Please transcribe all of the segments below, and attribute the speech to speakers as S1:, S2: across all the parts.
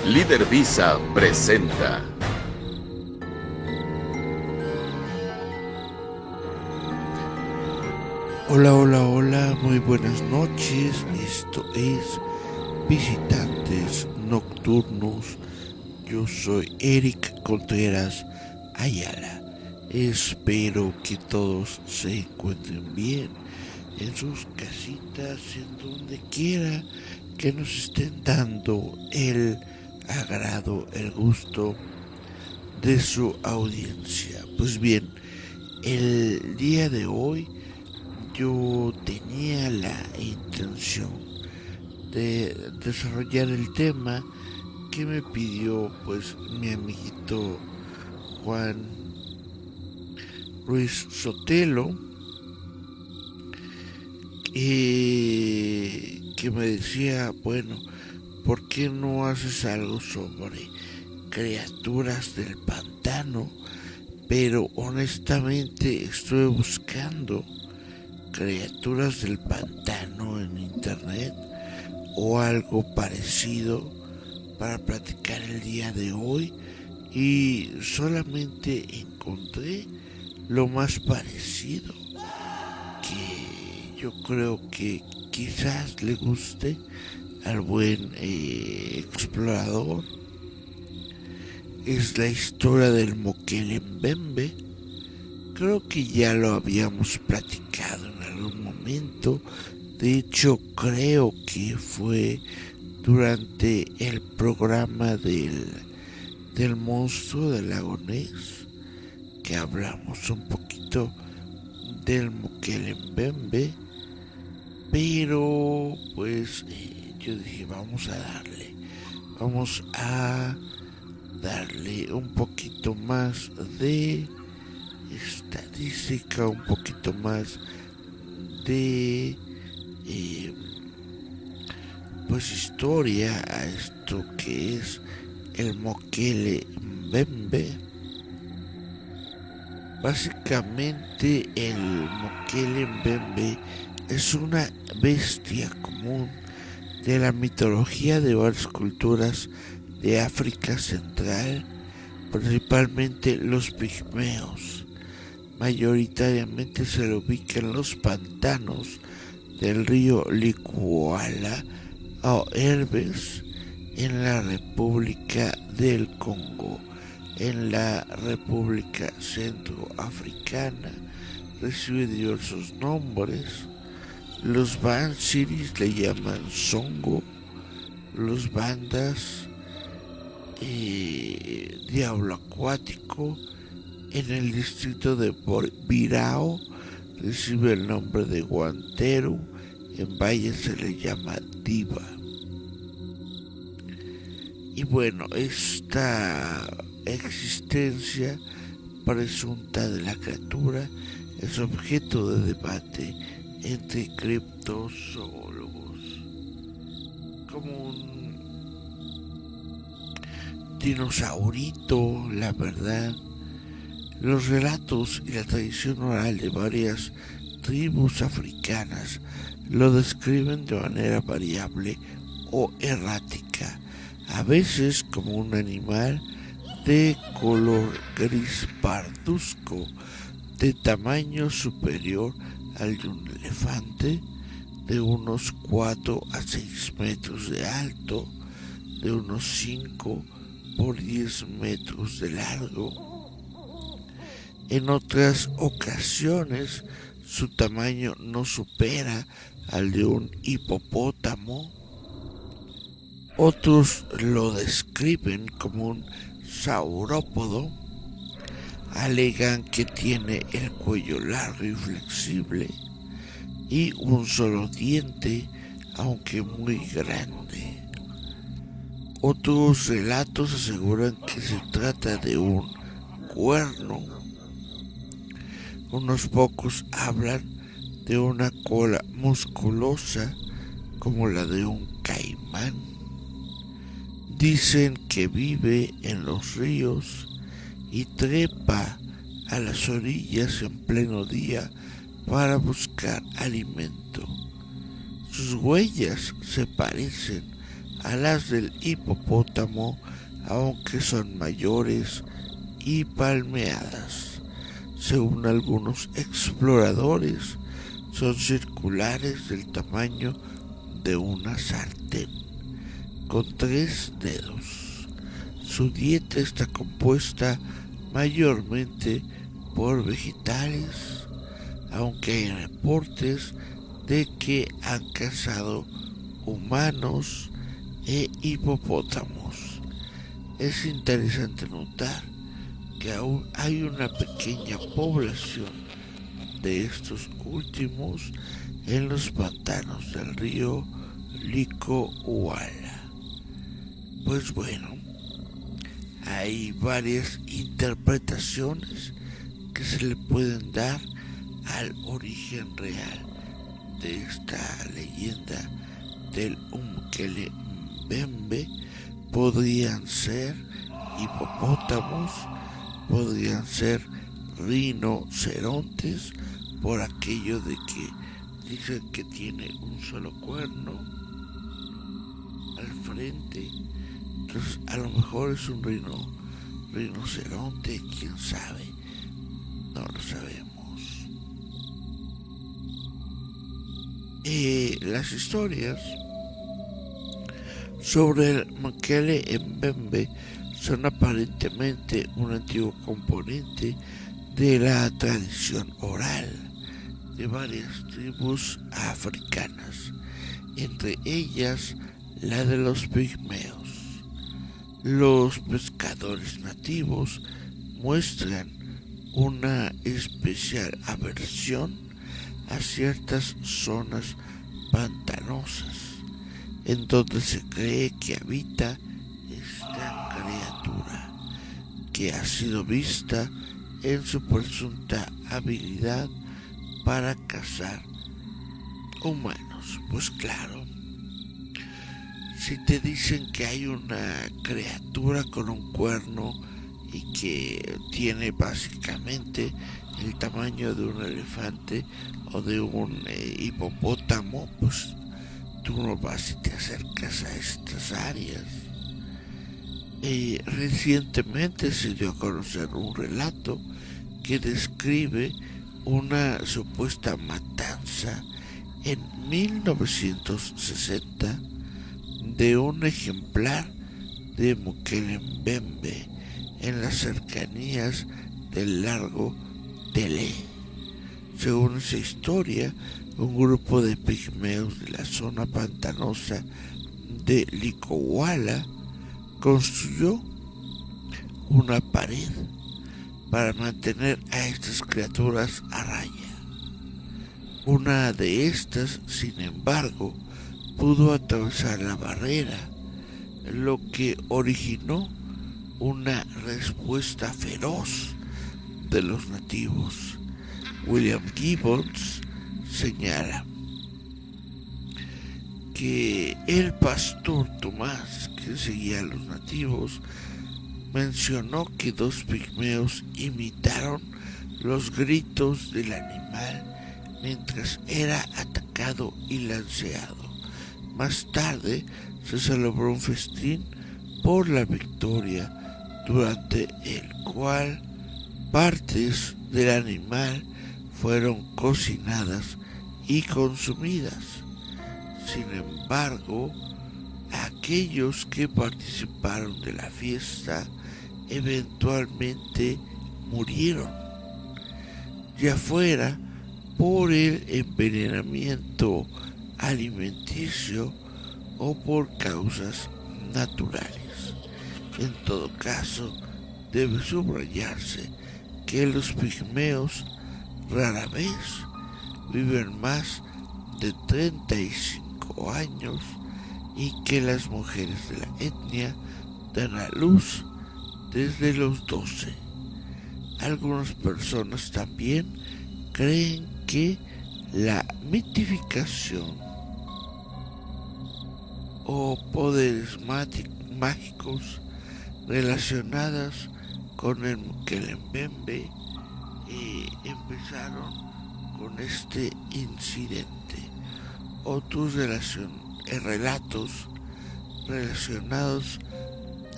S1: Líder Visa presenta.
S2: Hola, hola, hola, muy buenas noches. Esto es Visitantes Nocturnos. Yo soy Eric Contreras Ayala. Espero que todos se encuentren bien en sus casitas, en donde quiera que nos estén dando el agrado, el gusto de su audiencia. Pues bien, el día de hoy yo tenía la intención de desarrollar el tema que me pidió pues mi amiguito Juan Ruiz Sotelo, que me decía, bueno, ¿por qué no haces algo sobre criaturas del pantano? Pero honestamente estuve buscando criaturas del pantano en internet o algo parecido para platicar el día de hoy y solamente encontré lo más parecido que yo creo que quizás le guste al buen explorador. Es la historia del Mokelembembe. Creo que ya lo habíamos platicado en algún momento. De hecho, creo que fue durante el programa del monstruo del lago Ness que hablamos un poquito del Mokelembembe. Pero pues yo dije, vamos a darle un poquito más de estadística, un poquito más de pues historia a esto que es el Mokelembembe. Básicamente el Mokelembembe es una bestia común de la mitología de varias culturas de África Central, principalmente los pigmeos. Mayoritariamente se lo ubica en los pantanos del río Licuala o Herbes en la República del Congo. En la República Centroafricana recibe diversos nombres. Los Bansiris le llaman Songo, los Bandas Diablo Acuático. En el distrito de Birao recibe el nombre de Guanteru, en Valle se le llama Diva. Y bueno, esta existencia presunta de la criatura es objeto de debate entre criptozoólogos, como un dinosaurito, la verdad. Los relatos y la tradición oral de varias tribus africanas lo describen de manera variable o errática, a veces como un animal de color gris parduzco, de tamaño superior al de un elefante, de unos 4 a 6 metros de alto, de unos 5 por 10 metros de largo. En otras ocasiones su tamaño no supera al de un hipopótamo. Otros lo describen como un saurópodo. Alegan que tiene el cuello largo y flexible y un solo diente, aunque muy grande. Otros relatos aseguran que se trata de un cuerno. Unos pocos hablan de una cola musculosa como la de un caimán. Dicen que vive en los ríos y trepa a las orillas en pleno día para buscar alimento. Sus huellas se parecen a las del hipopótamo, aunque son mayores y palmeadas. Según algunos exploradores, son circulares del tamaño de una sartén, con 3 dedos. Su dieta está compuesta mayormente por vegetales, aunque hay reportes de que han cazado humanos e hipopótamos. Es interesante notar que aún hay una pequeña población de estos últimos en los pantanos del río Licohuala. Pues bueno, hay varias interpretaciones que se le pueden dar al origen real de esta leyenda del Unkele-Mbembe. Podrían ser hipopótamos, podrían ser rinocerontes, por aquello de que dicen que tiene un solo cuerno al frente. Entonces a lo mejor es un rinoceronte, quién sabe, no lo sabemos. Las historias sobre el Mokele-Mbembe son aparentemente un antiguo componente de la tradición oral de varias tribus africanas, entre ellas la de los pigmeos. Los pescadores nativos muestran una especial aversión a ciertas zonas pantanosas en donde se cree que habita esta criatura, que ha sido vista en su presunta habilidad para cazar humanos. Pues claro, si te dicen que hay una criatura con un cuerno y que tiene básicamente el tamaño de un elefante o de un hipopótamo, pues tú no vas y te acercas a estas áreas. Recientemente se dio a conocer un relato que describe una supuesta matanza en 1960 de un ejemplar de Mokele-Mbembe en las cercanías del lago Tele. Según esa historia, un grupo de pigmeos de la zona pantanosa de Licohuala construyó una pared para mantener a estas criaturas a raya. Una de estas, sin embargo, pudo atravesar la barrera, lo que originó una respuesta feroz de los nativos. William Gibbons señala que el pastor Tomás, que seguía a los nativos, mencionó que 2 pigmeos imitaron los gritos del animal mientras era atacado y lanceado. Más tarde se celebró un festín por la victoria, durante el cual partes del animal fueron cocinadas y consumidas. Sin embargo, aquellos que participaron de la fiesta eventualmente murieron, ya fuera por el envenenamiento alimenticio o por causas naturales. En todo caso, debe subrayarse que los pigmeos rara vez viven más de 35 años y que las mujeres de la etnia dan a luz desde los 12. Algunas personas también creen que la mitificación o poderes mágicos relacionadas con el Mokele-Mbembe empezaron con este incidente. Otros relatos relacionados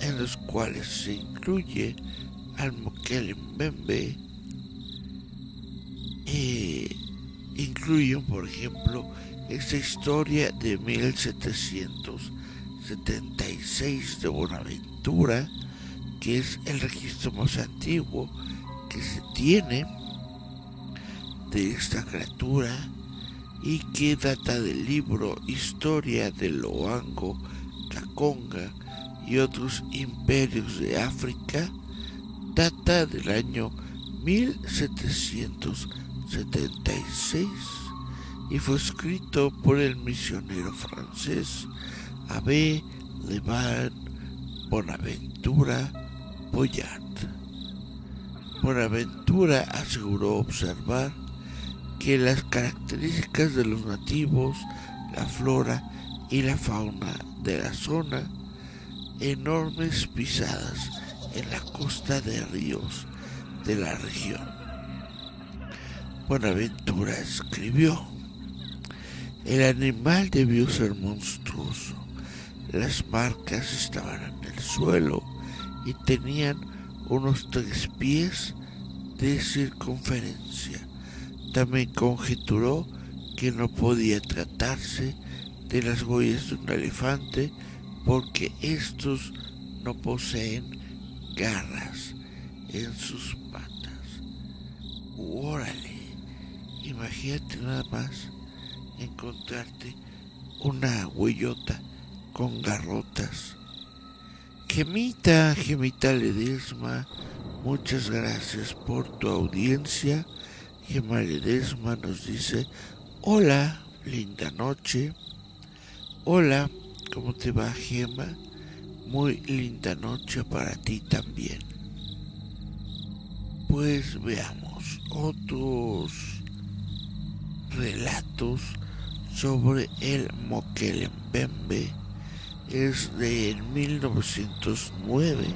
S2: en los cuales se incluye al Mokele Mbembe. Incluyen, por ejemplo, esta historia de 1776 de Buenaventura, que es el registro más antiguo que se tiene de esta criatura y que data del libro Historia de Loango, Kakonga y otros imperios de África. Data del año 1776 y fue escrito por el misionero francés Abbé Levan Bonaventura Boyard. Bonaventura aseguró observar que las características de los nativos, la flora y la fauna de la zona, enormes pisadas en la costa de ríos de la región. Bonaventura escribió: el animal debió ser monstruoso, las marcas estaban en el suelo y tenían unos 3 pies de circunferencia. También conjeturó que no podía tratarse de las huellas de un elefante porque estos no poseen garras en sus patas. ¡Órale! Imagínate nada más encontrarte una huellota con garrotas. Gemita Ledesma, muchas gracias por tu audiencia. Gema Ledesma nos dice: hola, linda noche. Hola, ¿cómo te va, Gema? Muy linda noche para ti también. Pues veamos otros relatos sobre el Mokele Mbembe. Es de 1909.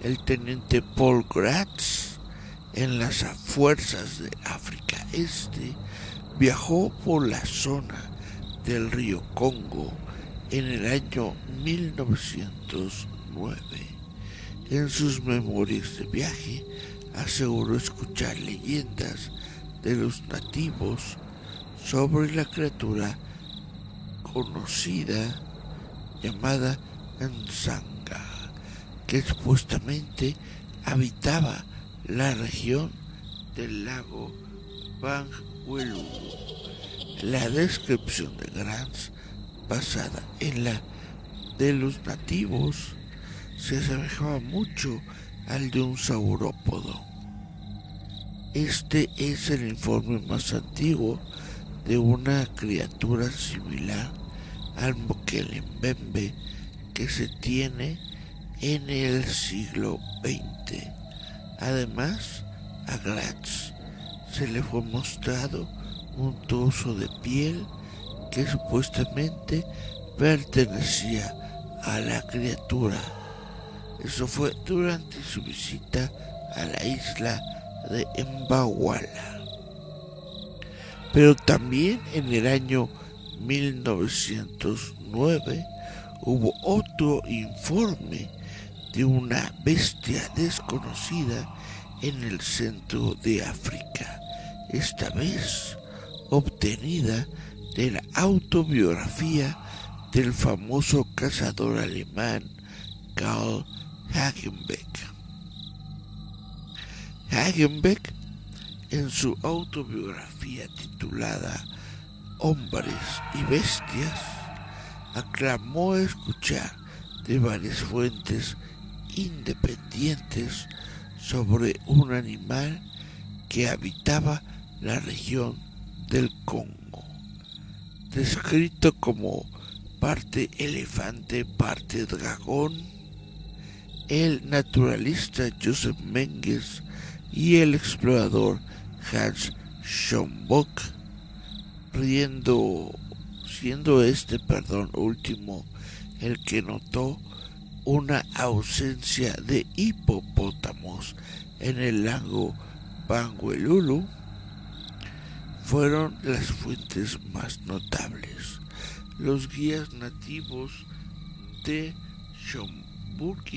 S2: El teniente Paul Gratz, en las fuerzas de África Este, viajó por la zona del río Congo en el año 1909. En sus memorias de viaje aseguró escuchar leyendas de los nativos sobre la criatura conocida llamada Nsanga, que supuestamente habitaba la región del lago Bangweulu. La descripción de Grants, basada en la de los nativos, se asemejaba mucho al de un saurópodo. Este es el informe más antiguo de una criatura similar al Mokele Mbembe que se tiene en el siglo XX. Además, a Gratz se le fue mostrado un trozo de piel que supuestamente pertenecía a la criatura. Eso fue durante su visita a la isla de Mbawala. Pero también en el año 1909 hubo otro informe de una bestia desconocida en el centro de África, esta vez obtenida de la autobiografía del famoso cazador alemán Karl Hagenbeck. Hagenbeck, en su autobiografía titulada Hombres y Bestias, aclamó escuchar de varias fuentes independientes sobre un animal que habitaba la región del Congo, descrito como parte elefante, parte dragón. El naturalista Joseph Menges y el explorador Hans Schomburg, siendo este último el que notó una ausencia de hipopótamos en el lago Bangweulu, fueron las fuentes más notables. Los guías nativos de Schomburgk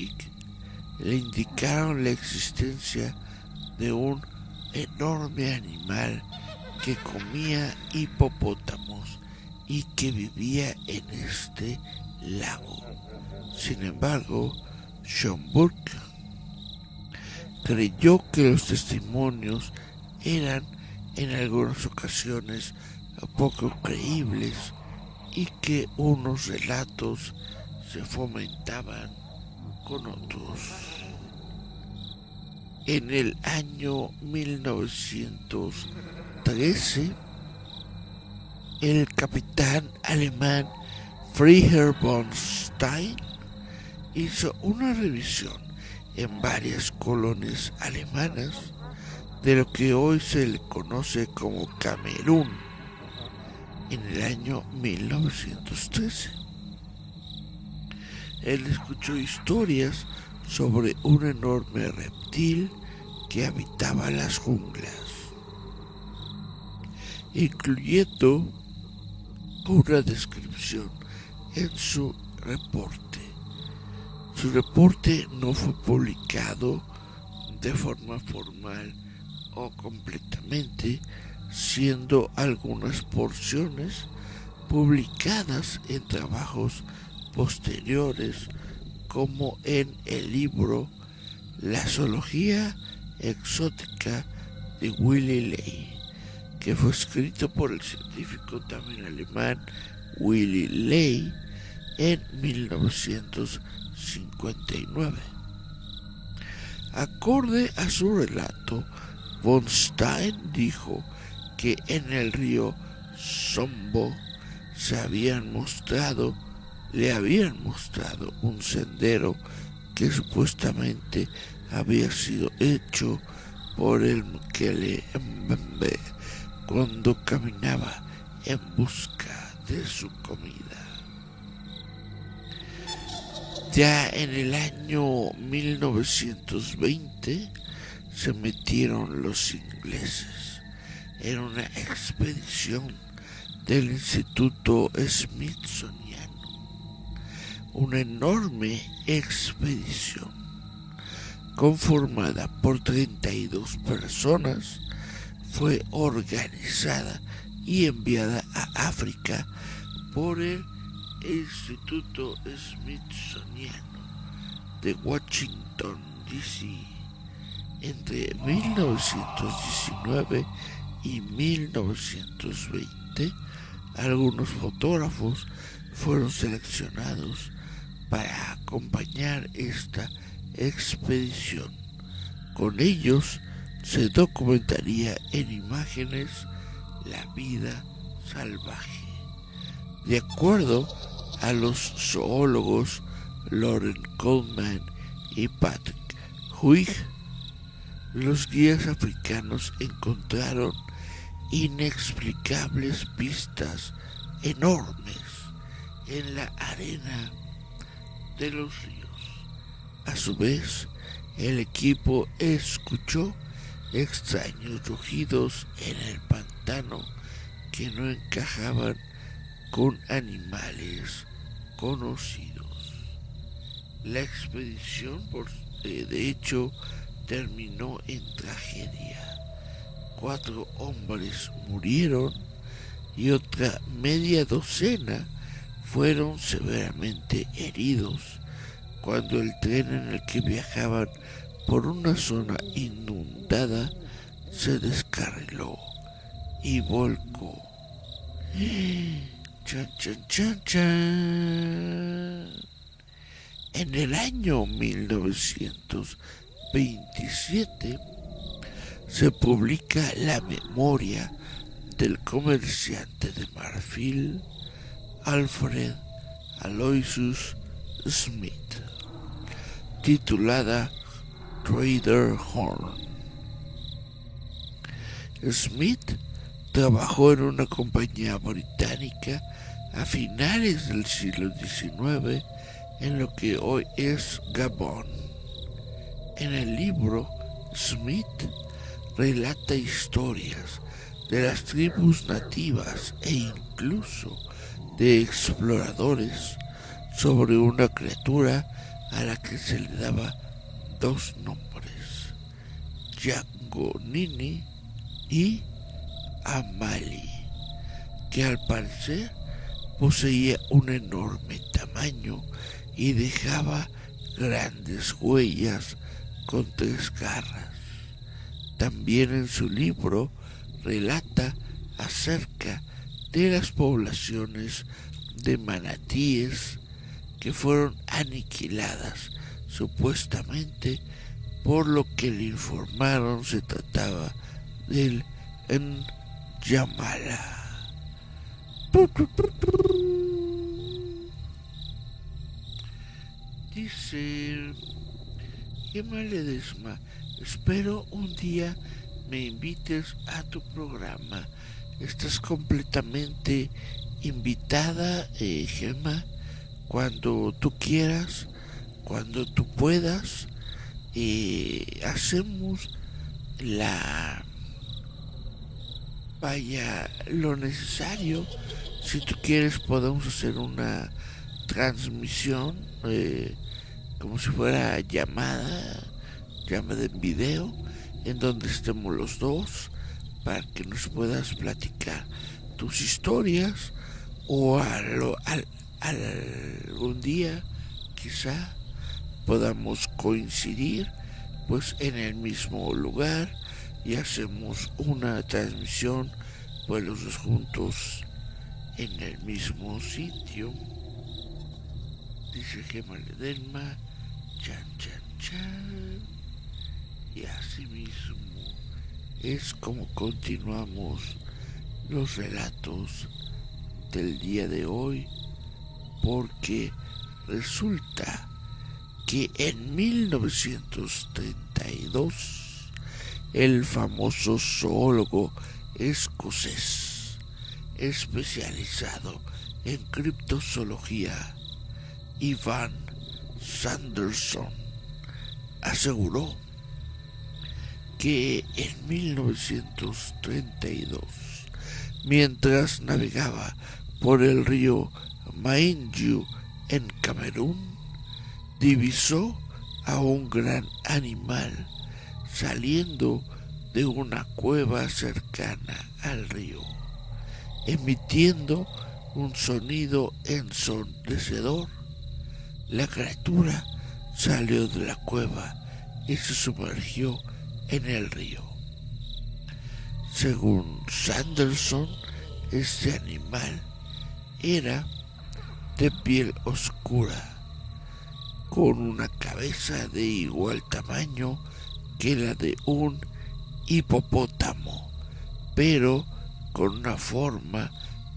S2: le indicaron la existencia de un enorme animal que comía hipopótamos y que vivía en este lago. Sin embargo, Schomburgk creyó que los testimonios eran en algunas ocasiones poco creíbles y que unos relatos se fomentaban con otros. En el año 1913, el capitán alemán Freiherr von Stein hizo una revisión en varias colonias alemanas de lo que hoy se le conoce como Camerún en el año 1913. Él escuchó historias sobre un enorme reptil que habitaba las junglas, incluyendo una descripción en su reporte. Su reporte no fue publicado de forma formal o completamente, siendo algunas porciones publicadas en trabajos posteriores, como en el libro La zoología exótica de Willy Ley, que fue escrito por el científico también alemán Willy Ley en 1959. Acorde a su relato, von Stein dijo que en el río Sombo le habían mostrado un sendero que supuestamente había sido hecho por el Mkele Mbembe cuando caminaba en busca de su comida. Ya en el año 1920 se metieron los ingleses en una expedición del Instituto Smithsoniano. Una enorme expedición conformada por 32 personas fue organizada y enviada a África por el Instituto Smithsoniano de Washington, D.C. entre 1919 y 1920. Algunos fotógrafos fueron seleccionados para acompañar esta expedición. Con ellos se documentaría en imágenes la vida salvaje. De acuerdo a los zoólogos Loren Coleman y Patrick Huig, los guías africanos encontraron inexplicables pistas enormes en la arena de los ríos. A su vez, el equipo escuchó extraños rugidos en el pantano que no encajaban con animales conocidos. La expedición, de hecho, terminó en tragedia. 4 hombres murieron y otra media docena fueron severamente heridos cuando el tren en el que viajaban por una zona inundada se descarriló y volcó. Chan, chan, chan, chan. En el año 1927 se publica la memoria del comerciante de marfil Alfred Aloysius Smith, titulada Trader Horn. Smith trabajó en una compañía británica a finales del siglo XIX en lo que hoy es Gabón. En el libro, Smith relata historias de las tribus nativas e incluso de exploradores sobre una criatura a la que se le daba dos nombres, Yangonini y Amali, que al parecer poseía un enorme tamaño y dejaba grandes huellas con 3 garras. También en su libro relata acerca de las poblaciones de manatíes que fueron aniquiladas supuestamente por lo que le informaron se trataba del N'Yamala. Dice Gemma Ledesma, espero un día me invites a tu programa. Estás completamente invitada, Gemma, cuando tú quieras, cuando tú puedas. Hacemos lo necesario. Si tú quieres podemos hacer una transmisión, como si fuera llamada en video, en donde estemos los dos, para que nos puedas platicar tus historias, o algún día quizá podamos coincidir pues en el mismo lugar y hacemos una transmisión pues los dos juntos en el mismo sitio. Dice Gemma Ledesma, chan chan chan. Y así mismo es como continuamos los relatos del día de hoy, porque resulta que en 1932 el famoso zoólogo escocés especializado en criptozoología Ivan Sanderson aseguró que en 1932, mientras navegaba por el río Mainju en Camerún, divisó a un gran animal saliendo de una cueva cercana al río, emitiendo un sonido ensordecedor. La criatura salió de la cueva y se sumergió en el río. Según Sanderson, este animal era de piel oscura, con una cabeza de igual tamaño que la de un hipopótamo, pero con una forma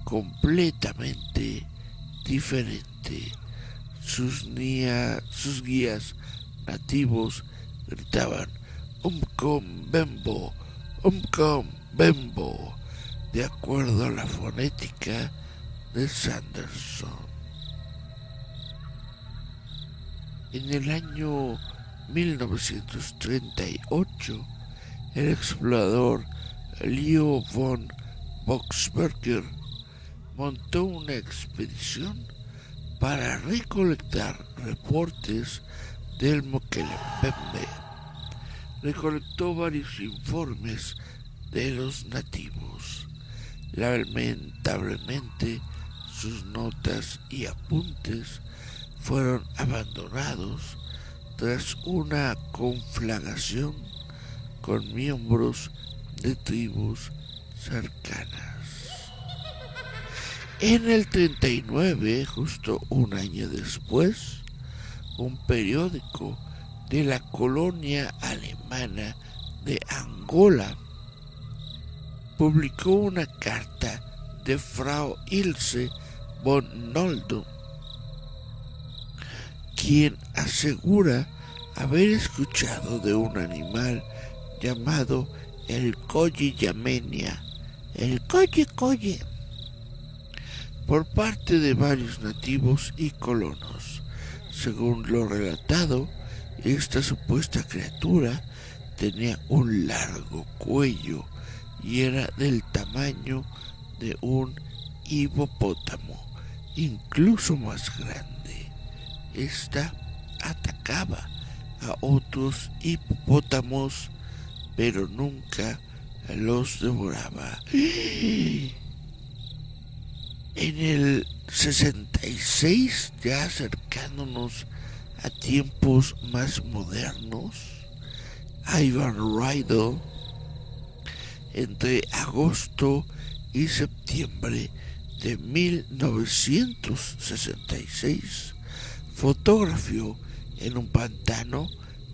S2: completamente diferente. Sus guías nativos gritaban Umkom Bembo, de acuerdo a la fonética de Sanderson. En el año 1938, el explorador Leo von Boxberger montó una expedición para recolectar reportes del Mokelembembe. Recolectó varios informes de los nativos. Lamentablemente, sus notas y apuntes fueron abandonados tras una conflagración con miembros de tribus cercanas. En el 39, justo un año después, un periódico de la colonia alemana de Angola publicó una carta de Frau Ilse von Noldum, quien asegura haber escuchado de un animal llamado el Koyi Yamenia, el Koyi, por parte de varios nativos y colonos. Según lo relatado, esta supuesta criatura tenía un largo cuello y era del tamaño de un hipopótamo incluso más grande. Esta atacaba a otros hipopótamos, pero nunca los devoraba. En el 66, ya acercándonos a tiempos más modernos, Ivan Rydell, entre agosto y septiembre de 1966, fotografió en un pantano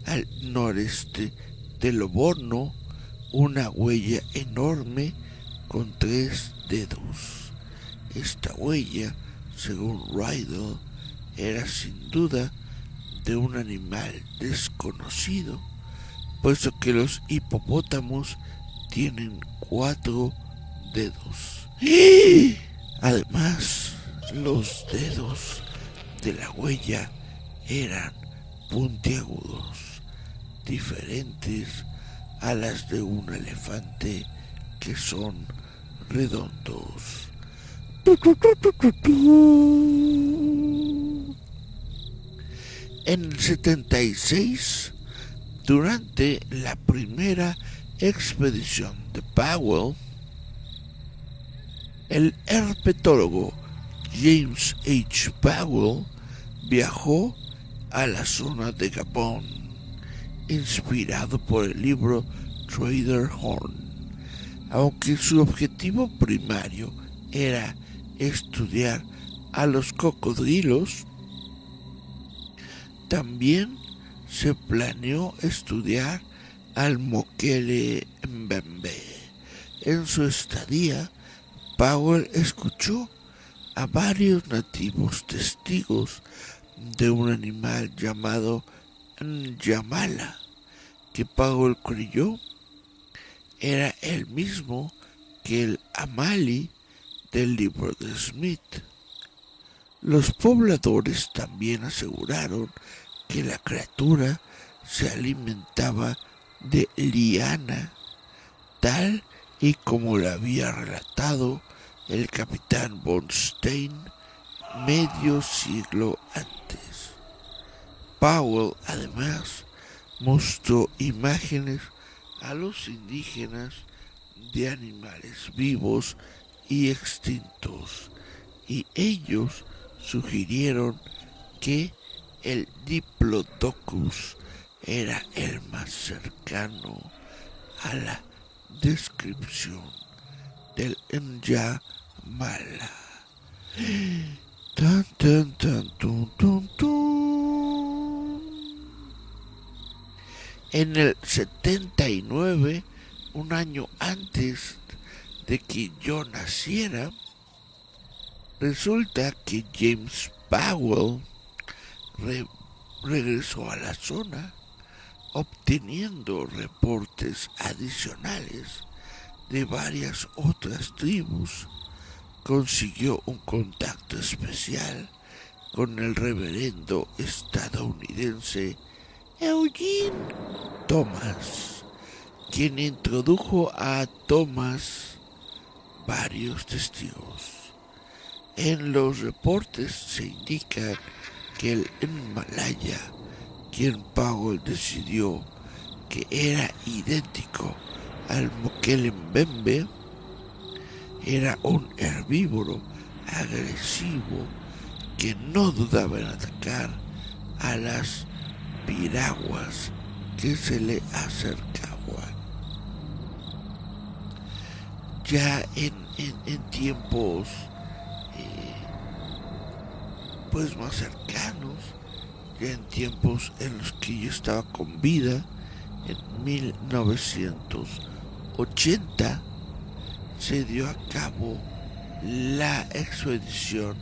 S2: al noreste de Loborno una huella enorme con 3 dedos. Esta huella, según Rydell, era sin duda de un animal desconocido, puesto que los hipopótamos tienen 4 dedos. Además, los dedos de la huella eran puntiagudos, diferentes a las de un elefante, que son redondos. En el 76, durante la primera expedición de Powell, el herpetólogo James H. Powell viajó a la zona de Gabón, inspirado por el libro Trader Horn. Aunque su objetivo primario era estudiar a los cocodrilos, también se planeó estudiar al Mokele Mbembe. En su estadía, Powell escuchó a varios nativos testigos de un animal llamado Nyamala, que Powell creyó era el mismo que el Amali del libro de Smith. Los pobladores también aseguraron que la criatura se alimentaba de liana, tal y como lo había relatado el capitán von Stein medio siglo antes. Powell además mostró imágenes a los indígenas de animales vivos y extintos, y ellos sugirieron que el Diplodocus era el más cercano a la descripción del Nyamala. Tan, tan, tan, tun, tun, tun. En el 79, un año antes de que yo naciera, resulta que James Powell regresó a la zona, obteniendo reportes adicionales de varias otras tribus. Consiguió un contacto especial con el reverendo estadounidense Eugene Thomas, quien introdujo a Thomas varios testigos. En los reportes se indica que el Himalaya, quien Powell decidió que era idéntico al Mokele Mbembe, era un herbívoro agresivo que no dudaba en atacar a las piraguas que se le acercaban. Ya en tiempos pues más cercanos, ya en tiempos en los que yo estaba con vida, en 1980 se dio a cabo la expedición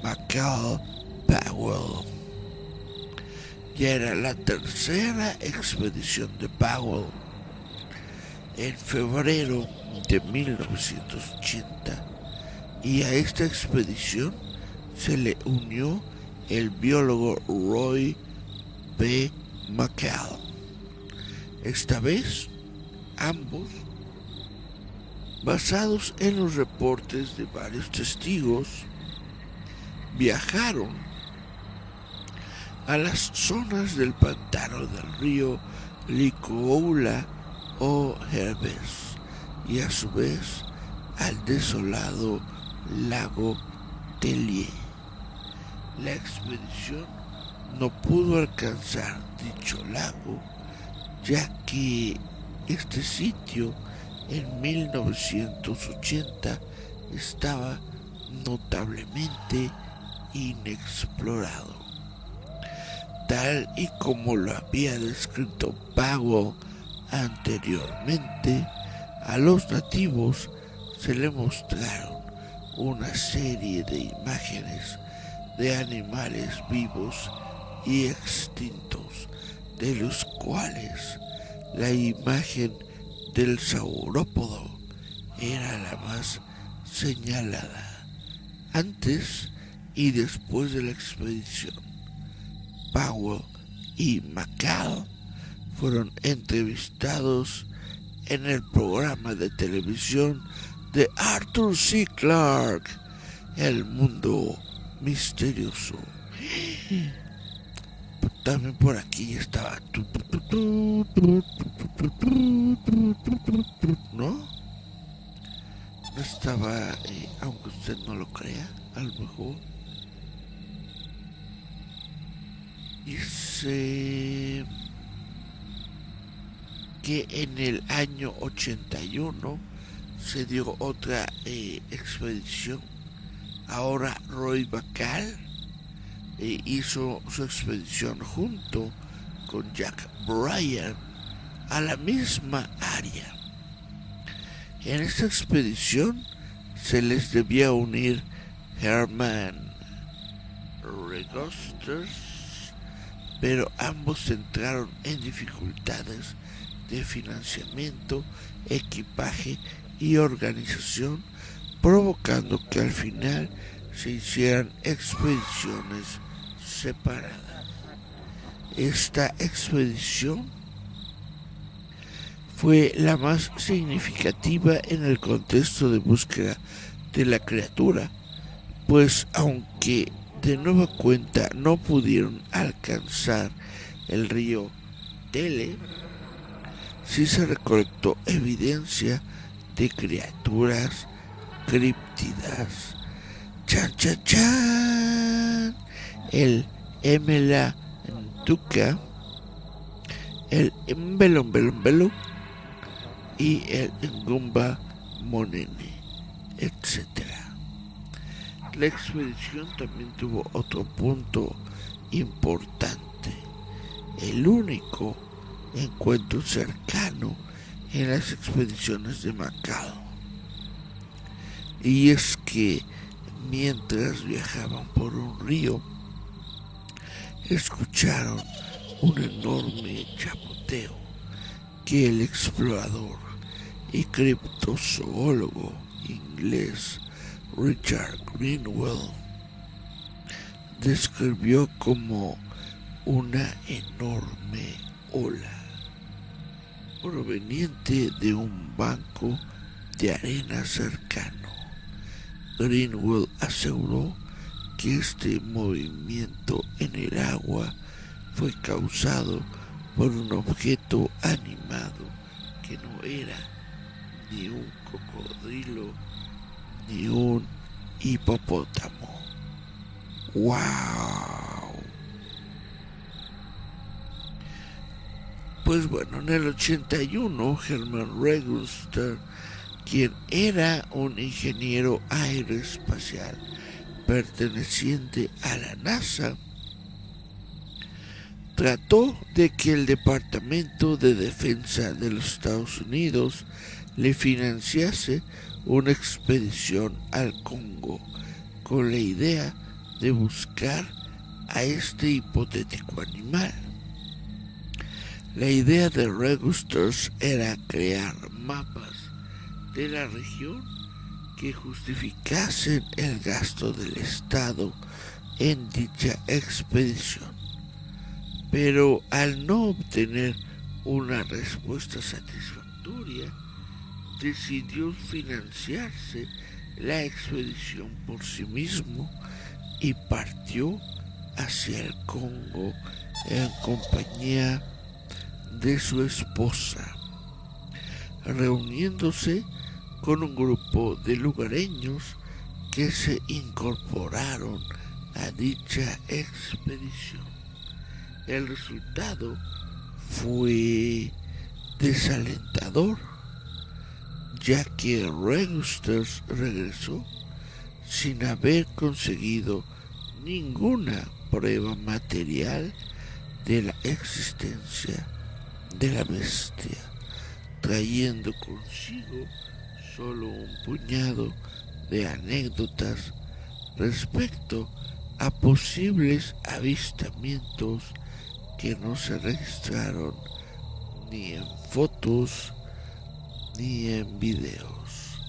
S2: McCall-Powell. Ya era la tercera expedición de Powell. En febrero de 1980, y a esta expedición se le unió el biólogo Roy B. McCall. Esta vez, ambos, basados en los reportes de varios testigos, viajaron a las zonas del pantano del río Licoula o Herbes y a su vez al desolado lago Tellier. La expedición no pudo alcanzar dicho lago, ya que este sitio en 1980 estaba notablemente inexplorado. Tal y como lo había descrito Powell anteriormente, a los nativos se le mostraron una serie de imágenes de animales vivos y extintos, de los cuales la imagen del saurópodo era la más señalada. Antes y después de la expedición, Powell y McCall fueron entrevistados en el programa de televisión de Arthur C. Clarke, El Mundo Misterioso. También por aquí estaba, ¿no? Estaba, aunque usted no lo crea, a lo mejor. Dice que en el año 81 se dio otra expedición. Ahora Roy McCall hizo su expedición junto con Jack Bryan a la misma área. En esta expedición se les debía unir Herman Regosters, pero ambos entraron en dificultades de financiamiento, equipaje y organización, provocando que al final se hicieran expediciones separadas. Esta expedición fue la más significativa en el contexto de búsqueda de la criatura, pues aunque de nueva cuenta no pudieron alcanzar el río Tele, sí se recolectó evidencia de criaturas críptidas. ¡Chan, chan, chan! El Emela Ntuka, el Mbelo y el Ngumba Monene, etc. La expedición también tuvo otro punto importante, el único encuentro cercano en las expediciones de McCall. Y es que mientras viajaban por un río, escucharon un enorme chapoteo que el explorador y criptozoólogo inglés Richard Greenwell describió como una enorme ola proveniente de un banco de arena cercano. Greenwell aseguró que este movimiento en el agua fue causado por un objeto animado que no era ni un cocodrilo ni un hipopótamo. ¡Wow! Pues bueno, en el 81, Herman Register, quien era un ingeniero aeroespacial perteneciente a la NASA, trató de que el Departamento de Defensa de los Estados Unidos le financiase una expedición al Congo con la idea de buscar a este hipotético animal. La idea de Regusters era crear mapas de la región que justificasen el gasto del Estado en dicha expedición. Pero al no obtener una respuesta satisfactoria, decidió financiarse la expedición por sí mismo y partió hacia el Congo en compañía de su esposa, reuniéndose con un grupo de lugareños que se incorporaron a dicha expedición. El resultado fue desalentador, ya que Regusters regresó sin haber conseguido ninguna prueba material de la existencia de la bestia, trayendo consigo solo un puñado de anécdotas respecto a posibles avistamientos que no se registraron ni en fotos ni en videos.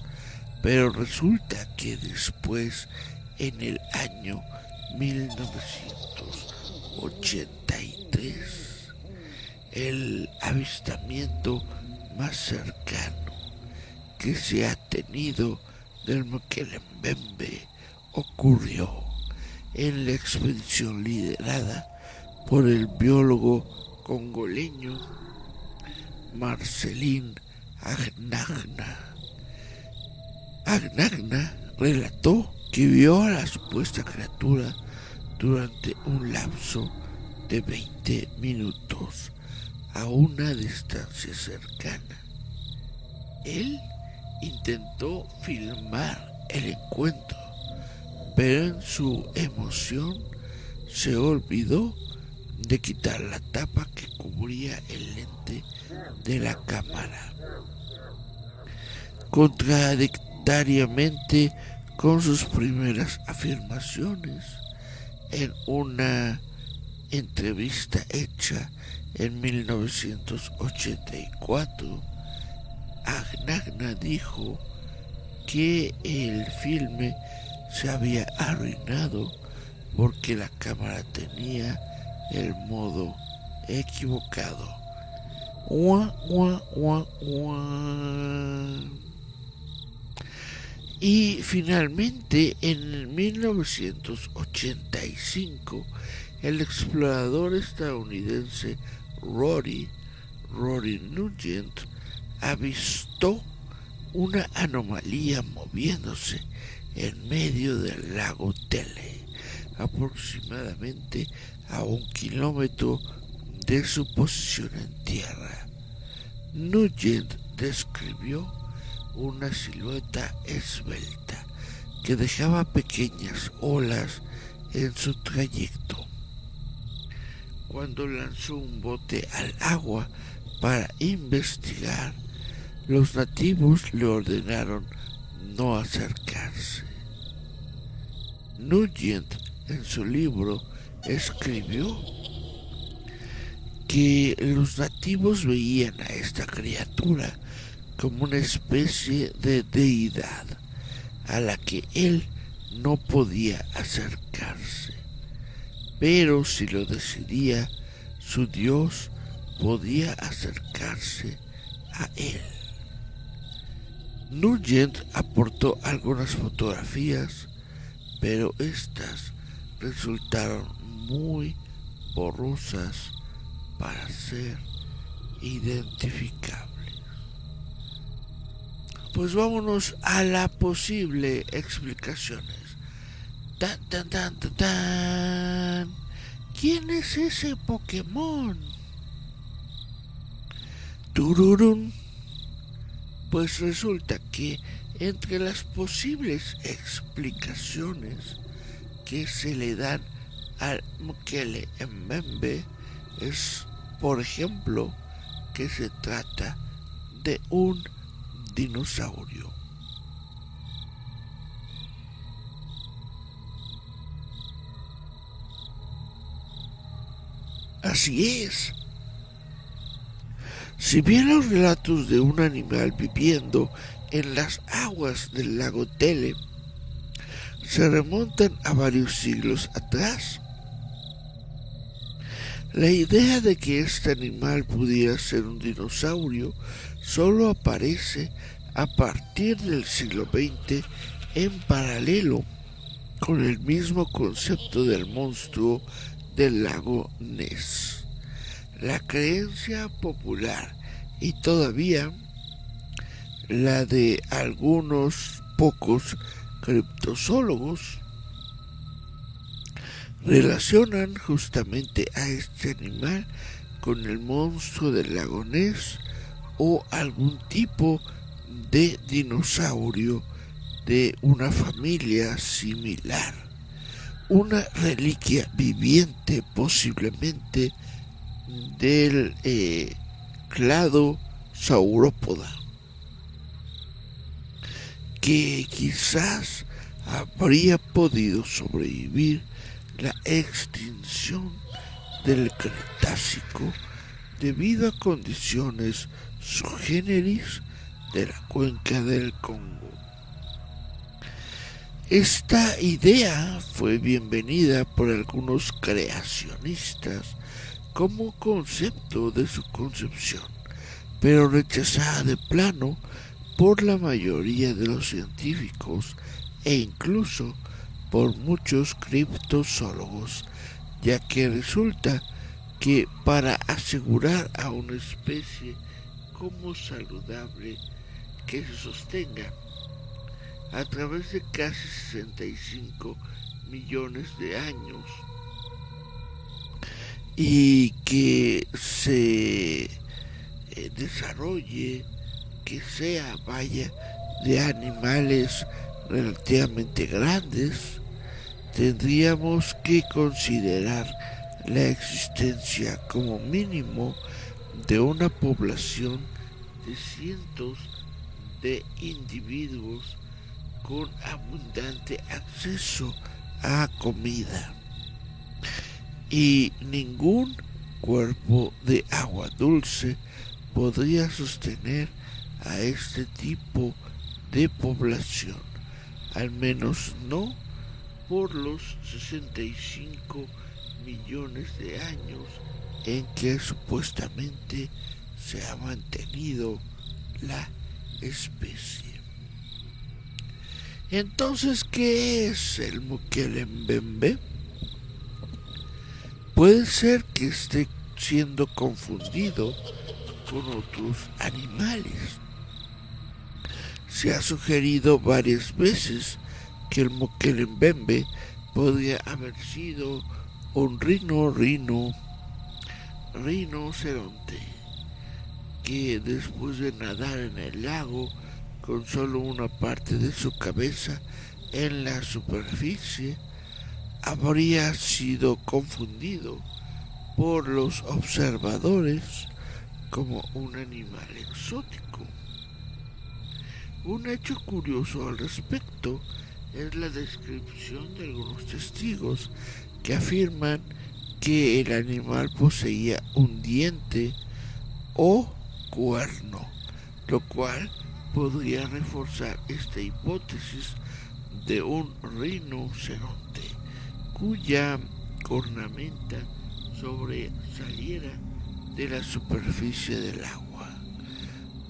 S2: Pero resulta que después, en el año 1983, el avistamiento más cercano que se ha tenido del Mokele-Mbembe ocurrió en la expedición liderada por el biólogo congoleño Marcelin Agnagna. Agnagna relató que vio a la supuesta criatura durante un lapso de 20 minutos a una distancia cercana. Él intentó filmar el encuentro, pero en su emoción se olvidó de quitar la tapa que cubría el lente de la cámara. Contradictoriamente con sus primeras afirmaciones, en una entrevista hecha en 1984, Agnagna dijo que el filme se había arruinado porque la cámara tenía el modo equivocado. Y finalmente, en 1985, el explorador estadounidense Rory Nugent avistó una anomalía moviéndose en medio del lago Tele, aproximadamente a 1 kilómetro de su posición en tierra. Nugent describió una silueta esbelta que dejaba pequeñas olas en su trayecto. Cuando lanzó un bote al agua para investigar, los nativos le ordenaron no acercarse. Nugent, en su libro, escribió que los nativos veían a esta criatura como una especie de deidad a la que él no podía acercarse, pero si lo decidía, su Dios podía acercarse a él. Nugent aportó algunas fotografías, pero estas resultaron muy borrosas para ser identificables. Pues vámonos a la posible explicaciones. Tan, tan, tan, tan, tan. ¿Quién es ese Pokémon? Tururún. Pues resulta que entre las posibles explicaciones que se le dan al Mokele-Mbembe es, por ejemplo, que se trata de un dinosaurio. Así es. Si bien los relatos de un animal viviendo en las aguas del lago Tele se remontan a varios siglos atrás, la idea de que este animal pudiera ser un dinosaurio solo aparece a partir del siglo XX en paralelo con el mismo concepto del monstruo del lago Ness. La creencia popular y todavía la de algunos pocos criptozoólogos relacionan justamente a este animal con el monstruo del lago Ness o algún tipo de dinosaurio de una familia similar. Una reliquia viviente posiblemente del clado saurópoda, que quizás habría podido sobrevivir la extinción del Cretácico debido a condiciones subgéneris de la cuenca del Congo. Esta idea fue bienvenida por algunos creacionistas como concepto de su concepción, pero rechazada de plano por la mayoría de los científicos e incluso por muchos criptozoólogos, ya que resulta que para asegurar a una especie como saludable que se sostenga a través de casi 65 millones de años y que se desarrolle, que sea, vaya, de animales relativamente grandes, tendríamos que considerar la existencia como mínimo de una población de cientos de individuos con abundante acceso a comida. Y ningún cuerpo de agua dulce podría sostener a este tipo de población, al menos no por los 65 millones de años en que supuestamente se ha mantenido la especie. Entonces, ¿qué es el Mokele-mbembe? Puede ser que esté siendo confundido con otros animales. Se ha sugerido varias veces que el Mokele-mbembe podría haber sido un rinoceronte que después de nadar en el lago con solo una parte de su cabeza en la superficie, habría sido confundido por los observadores como un animal exótico. Un hecho curioso al respecto es la descripción de algunos testigos que afirman que el animal poseía un diente o cuerno, lo cual podría reforzar esta hipótesis de un rinoceronte cuya cornamenta sobresaliera de la superficie del agua.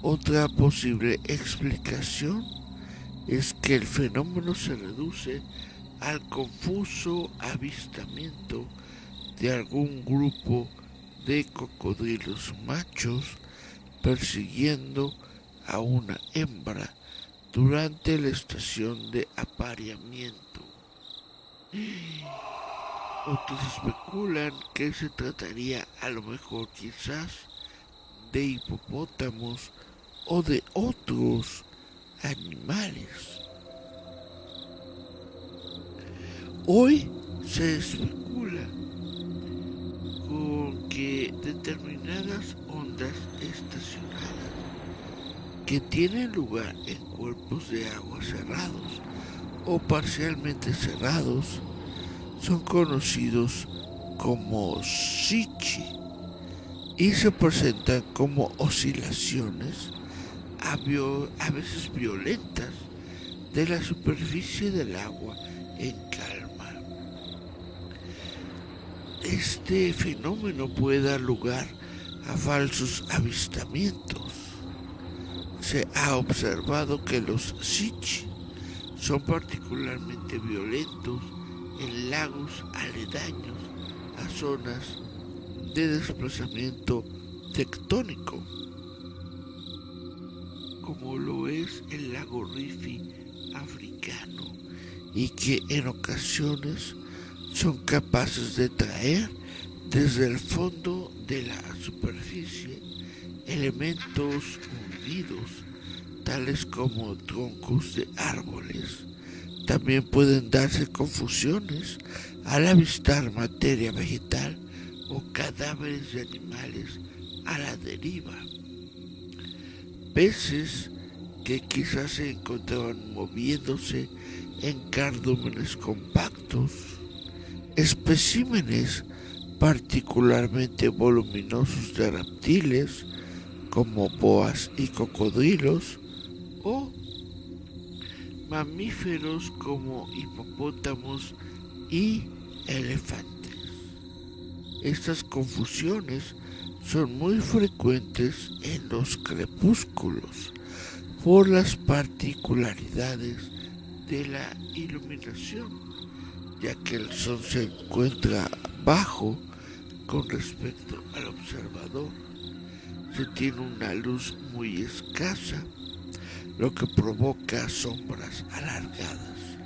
S2: Otra posible explicación es que el fenómeno se reduce al confuso avistamiento de algún grupo de cocodrilos machos persiguiendo a una hembra durante la estación de apareamiento. Otros especulan que se trataría a lo mejor quizás de hipopótamos o de otros animales. Hoy se especula con que determinadas ondas estacionarias que tienen lugar en cuerpos de agua cerrados o parcialmente cerrados son conocidos como sichi y se presentan como oscilaciones a veces violentas de la superficie del agua en calma. Este fenómeno puede dar lugar a falsos avistamientos. Se ha observado que los sichi son particularmente especialmente violentos en lagos aledaños a zonas de desplazamiento tectónico, como lo es el lago Rifi africano, y que en ocasiones son capaces de traer desde el fondo de la superficie elementos hundidos, tales como troncos de árboles. También pueden darse confusiones al avistar materia vegetal o cadáveres de animales a la deriva. Peces que quizás se encontraban moviéndose en cardúmenes compactos, especímenes particularmente voluminosos de reptiles como boas y cocodrilos, o mamíferos como hipopótamos y elefantes. Estas confusiones son muy frecuentes en los crepúsculos por las particularidades de la iluminación, ya que el sol se encuentra bajo con respecto al observador. Se tiene una luz muy escasa, lo que provoca sombras alargadas,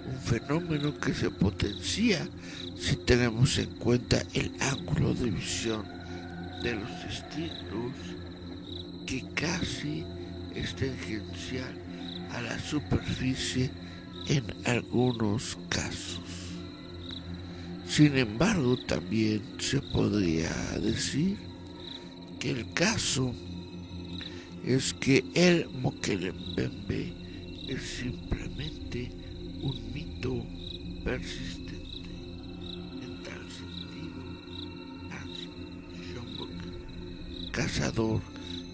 S2: un fenómeno que se potencia si tenemos en cuenta el ángulo de visión de los testigos, que casi es tangencial a la superficie en algunos casos. Sin embargo, también se podría decir que el caso es que el Mokele-mbembe es simplemente un mito persistente. En tal sentido, Hans Schomburg, cazador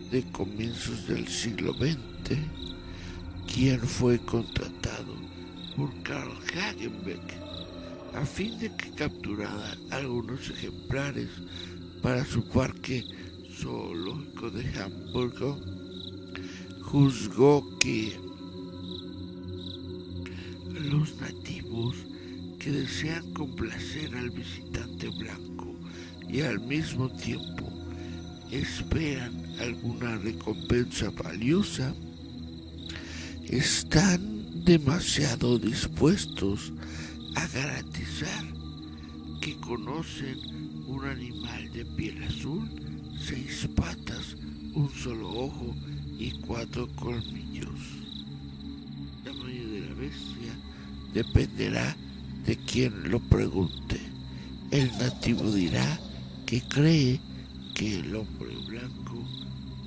S2: de comienzos del siglo XX, quien fue contratado por Carl Hagenbeck a fin de que capturara algunos ejemplares para su parque zoológico de Hamburgo, juzgó que los nativos que desean complacer al visitante blanco y al mismo tiempo esperan alguna recompensa valiosa, están demasiado dispuestos a garantizar que conocen un animal de piel azul, 6 patas, un solo ojo y 4 colmillos. El tamaño de la bestia dependerá de quien lo pregunte. El nativo dirá que cree que el hombre blanco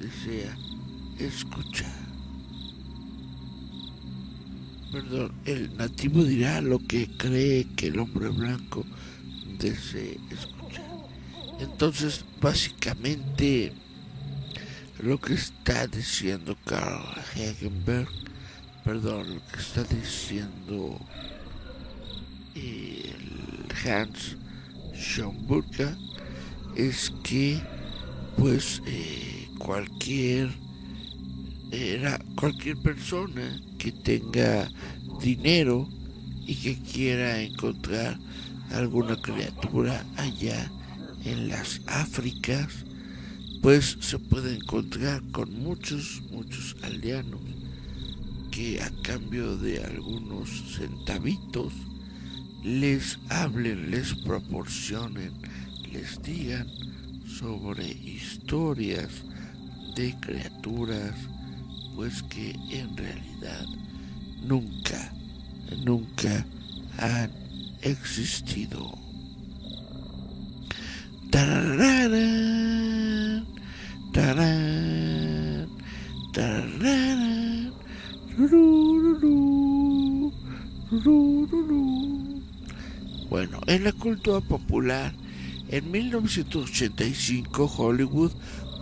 S2: desea escuchar. El nativo dirá lo que cree que el hombre blanco desee escuchar. Entonces, básicamente, lo que está diciendo Carl Hagenbeck, lo que está diciendo el Hans Schomburg es que, pues, cualquier persona que tenga dinero y que quiera encontrar alguna criatura allá en las Áfricas, pues se puede encontrar con muchos aldeanos que a cambio de algunos centavitos les hablen, les proporcionen, les digan sobre historias de criaturas pues que en realidad nunca han existido. Tararán, tarán, tararán, rururú, rururú. Bueno, en la cultura popular, en 1985 Hollywood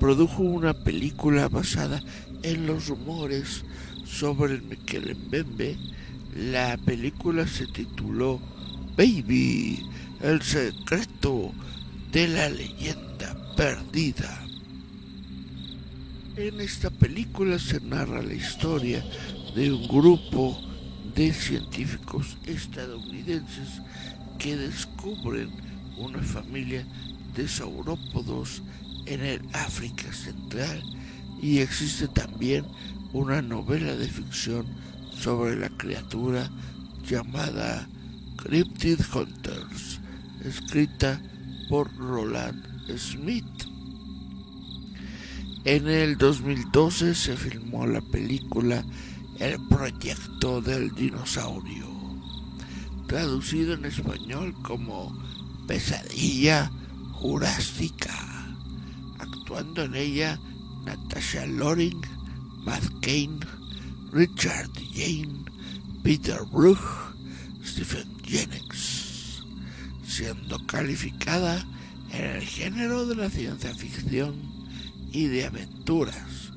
S2: produjo una película basada en los rumores sobre el Mokele-mbembe. La película se tituló Baby, el secreto de la leyenda perdida. En esta película se narra la historia de un grupo de científicos estadounidenses que descubren una familia de saurópodos en el África Central, y existe también una novela de ficción sobre la criatura llamada Cryptid Hunters, escrita por Roland Smith. En el 2012 se filmó la película El Proyecto del Dinosaurio, traducido en español como Pesadilla Jurásica, actuando en ella Natasha Loring, Matt Cain, Richard Jane, Peter Brook, Stephen Jennings, siendo calificada en el género de la ciencia ficción y de aventuras,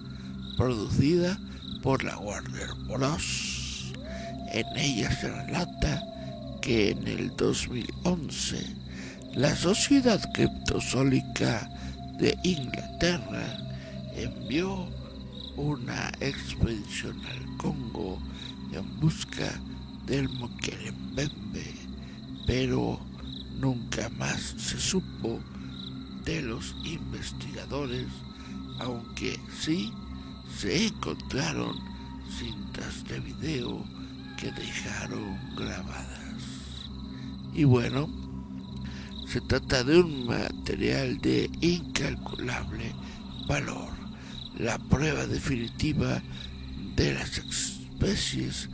S2: producida por la Warner Bros. En ella se relata que en el 2011 la Sociedad Criptozoológica de Inglaterra envió una expedición al Congo en busca del Mokele-Mbembe, pero nunca más se supo de los investigadores, aunque sí se encontraron cintas de video que dejaron grabadas. Y bueno, se trata de un material de incalculable valor, la prueba definitiva de las especies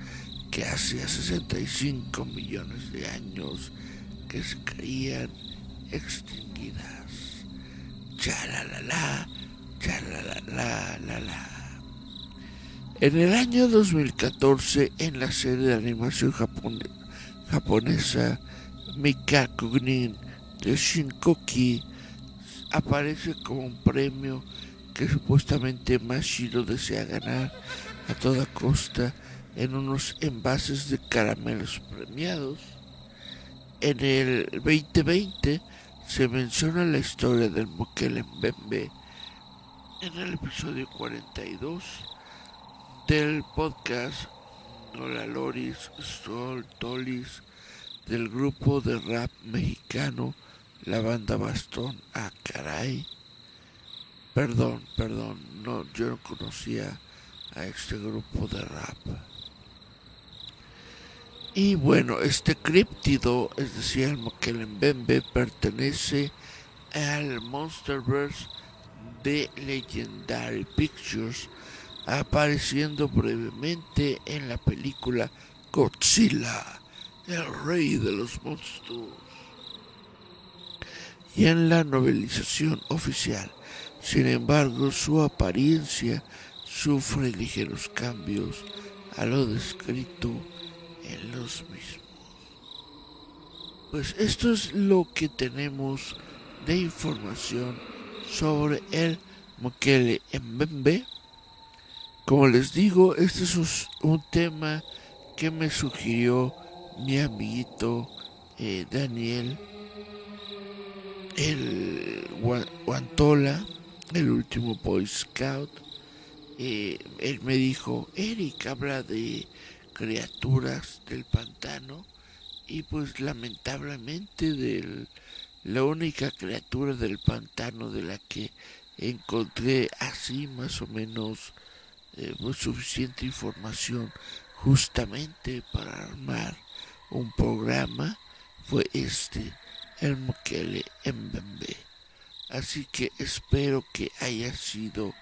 S2: que hace 65 millones de años que se creían extinguidas. Chalalala, chalalala. En el año 2014, en la serie de animación japonesa Mikakunin de Shinkoki, aparece como un premio que supuestamente Mashiro desea ganar a toda costa en unos envases de caramelos premiados. En el 2020 se menciona la historia del Mokele-Mbembe en el episodio 42 del podcast Hola Loris Sol Tolis del grupo de rap mexicano la banda Bastón a Caray. Perdón, no, yo no conocía a este grupo de rap. Y bueno, este críptido, es decir, el Mokele-Mbembe, pertenece al Monsterverse de Legendary Pictures, apareciendo brevemente en la película Godzilla, el rey de los monstruos, y en la novelización oficial. Sin embargo, su apariencia sufre ligeros cambios a lo descrito en los mismos. Pues esto es lo que tenemos de información sobre el Mokele-Mbembe. Como les digo, este es un tema que me sugirió mi amiguito Daniel, el Guantola, el último Boy Scout. Él me dijo, Eric, habla de criaturas del pantano, y pues lamentablemente la única criatura del pantano de la que encontré así más o menos pues, suficiente información justamente para armar un programa fue el Mokele-Mbembe. Así que espero que haya sido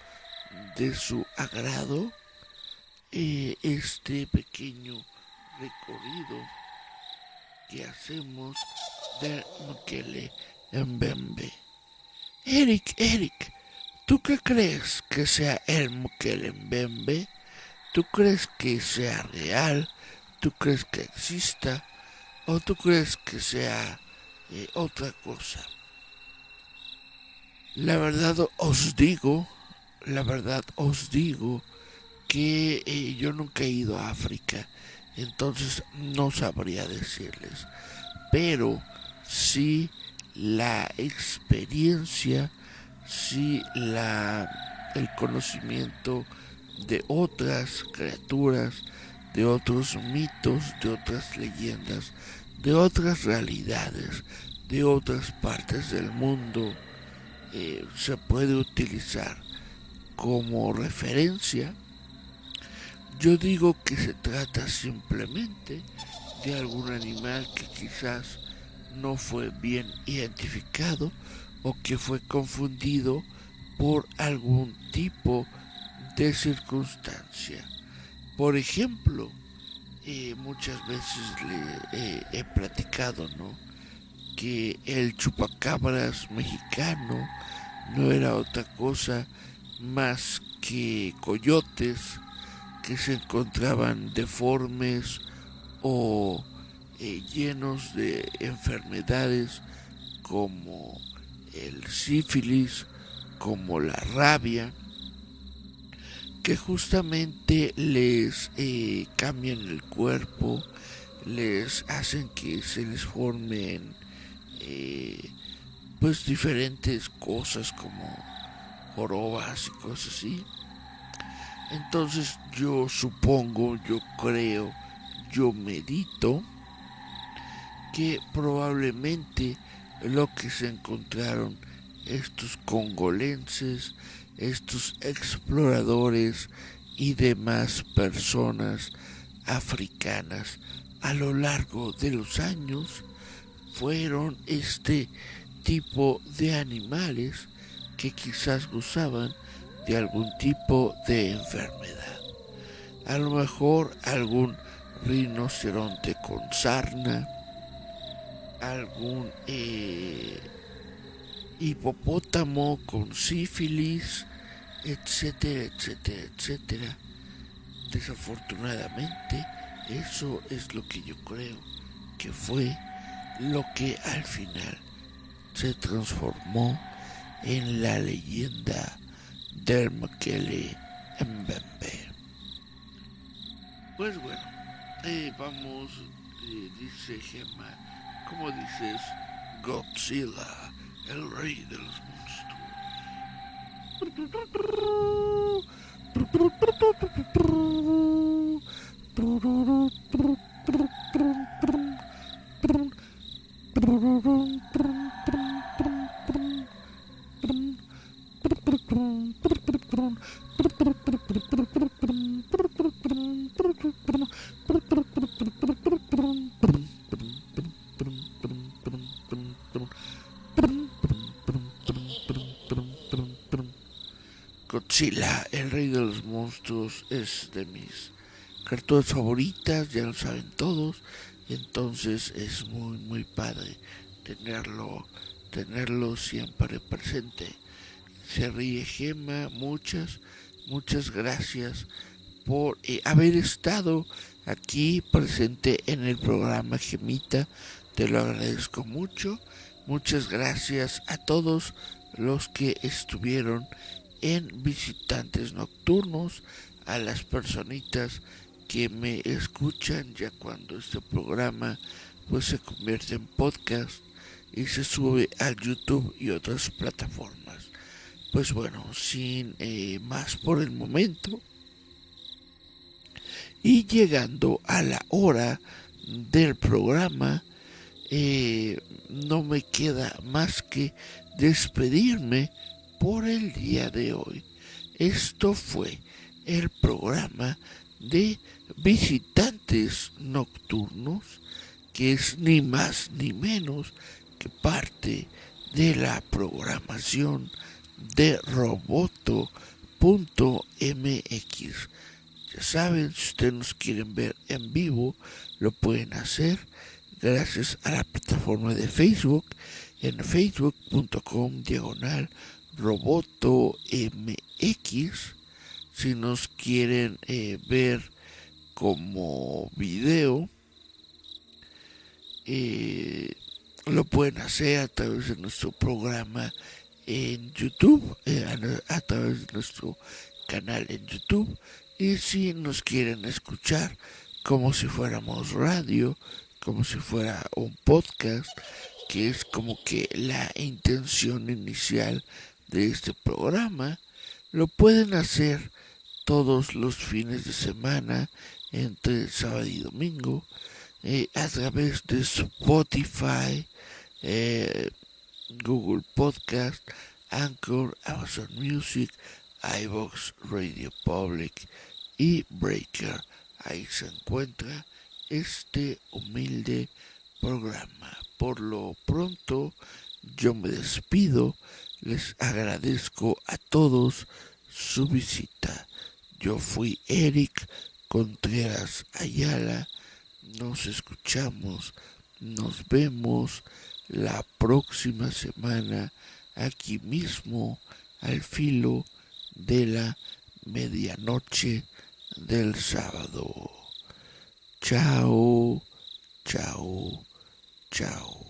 S2: de su agrado este pequeño recorrido que hacemos del Mokele-Mbembe. Eric, ¿tú qué crees que sea el Mokele-Mbembe? ¿Tú crees que sea real? ¿Tú crees que exista? ¿O tú crees que sea otra cosa? La verdad os digo que yo nunca he ido a África, entonces no sabría decirles, pero sí la experiencia, sí el conocimiento de otras criaturas de otros mitos, de otras leyendas, de otras realidades, de otras partes del mundo, se puede utilizar como referencia. Yo digo que se trata simplemente de algún animal que quizás no fue bien identificado o que fue confundido por algún tipo de circunstancia. Por ejemplo, muchas veces le he platicado, ¿no? Que el chupacabras mexicano no era otra cosa más que coyotes que se encontraban deformes o llenos de enfermedades como el sífilis, como la rabia, que justamente les cambian el cuerpo, les hacen que se les formen pues diferentes cosas como jorobas y cosas así. Entonces yo supongo, yo creo, yo medito que probablemente lo que se encontraron estos congolenses, estos exploradores y demás personas africanas a lo largo de los años fueron este tipo de animales que quizás gozaban de algún tipo de enfermedad. A lo mejor algún rinoceronte con sarna, algún hipopótamo con sífilis, etcétera, etcétera, etcétera. Desafortunadamente, eso es lo que yo creo que fue lo que al final se transformó en la leyenda del Mekele Mbembe. Pues bueno, vamos, dice Gemma, ¿cómo dices? Godzilla, el rey de los Godzilla, el rey de los monstruos, es de mis cartoons favoritas, ya lo saben todos, entonces es muy padre tenerlo siempre presente. Se ríe Gema, muchas gracias por haber estado aquí presente en el programa, Gemita, te lo agradezco mucho. Muchas gracias a todos los que estuvieron en Visitantes Nocturnos, a las personitas que me escuchan ya cuando este programa pues se convierte en podcast y se sube a YouTube y otras plataformas. Pues bueno, sin más por el momento, y llegando a la hora del programa, no me queda más que despedirme por el día de hoy. Esto fue el programa de Visitantes Nocturnos, que es ni más ni menos que parte de la programación de Roboto.mx. Ya saben, si ustedes nos quieren ver en vivo, lo pueden hacer gracias a la plataforma de Facebook, en facebook.com/robotomx. Si nos quieren ver como video, lo pueden hacer a través de nuestro programa en YouTube, a través de nuestro canal en YouTube. Y si nos quieren escuchar como si fuéramos radio, como si fuera un podcast, que es como que la intención inicial de este programa, lo pueden hacer todos los fines de semana entre sábado y domingo a través de Spotify, Google Podcast, Anchor, Amazon Music, iVoox, Radio Public y Breaker. Ahí se encuentra este humilde programa. Por lo pronto, yo me despido. Les agradezco a todos su visita. Yo fui Eric Contreras Ayala. Nos escuchamos, nos vemos la próxima semana aquí mismo al filo de la medianoche del sábado. Chao, chao, chao.